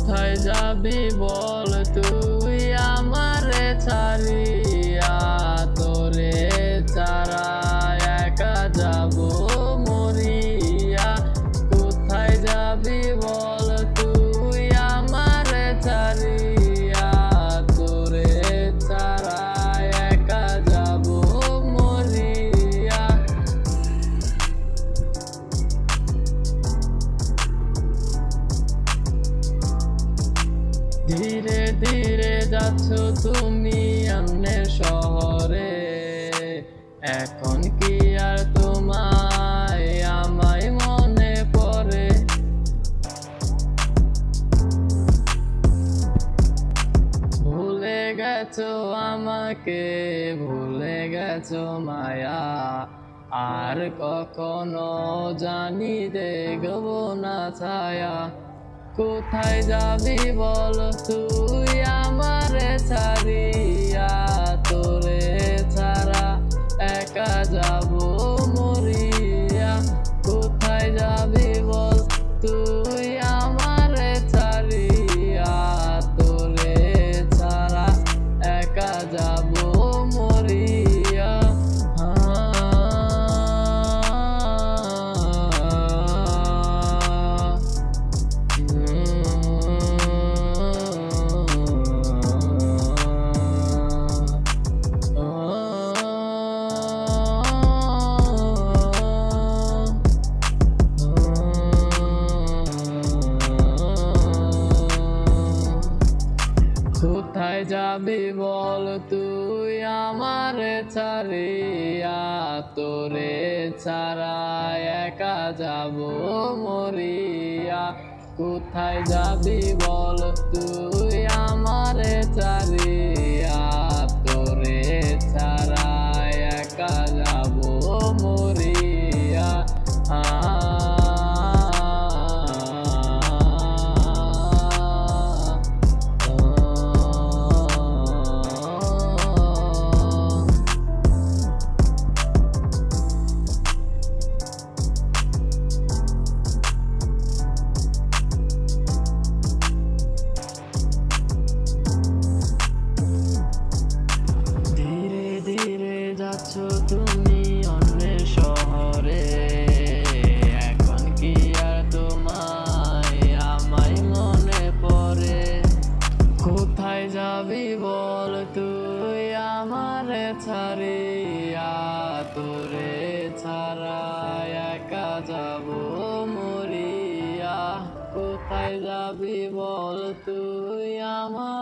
কোথায় যাবি বল তুই আমারে ছাড়িয়া, তোরে ছাড়া একা যাব মরিয়া। কোথায় যাবি বল তুই আমারে ছাড়িয়া, তোরে ছাড়া একা যাব মরিয়া। ধীরে ধীরে যাচ্ছ তুমি অন্যের শহরে, এখন কি আর তোমায় আমায় মনে পড়ে? ভুলে গেছো আমাকে, ভুলে গেছো মায়া, আর কখনো জানি দেখবো না ছায়া। কোথায় যাবি বল তুই আমারে ছাড়িয়া, তোরে ছাড়া একা যাব মরিয়া। কোথায় যাবি বল তুই আমারে ছাড়িয়া, তোরে ছাড়া একা যাব মরিয়া। কোথায় যাবি বল তুই আমারে ছাড়িয়া, তোরে ছাড়া একা যাব মরিয়া। কোথায় যাবি বল তুই আমারে ছাড়িয়া, তোরে ছাড়া একা যাব মরিয়া। যাচ্ছ তুমি অন্যের শহরে, এখন কি আর তোমায় আমায় মনে পড়ে? কোথায় যাবি বল তুই আমারে ছাড়িয়া, তোরে ছাড়া একা যাব মরিয়া। কোথায় যাবি বল তুই আমার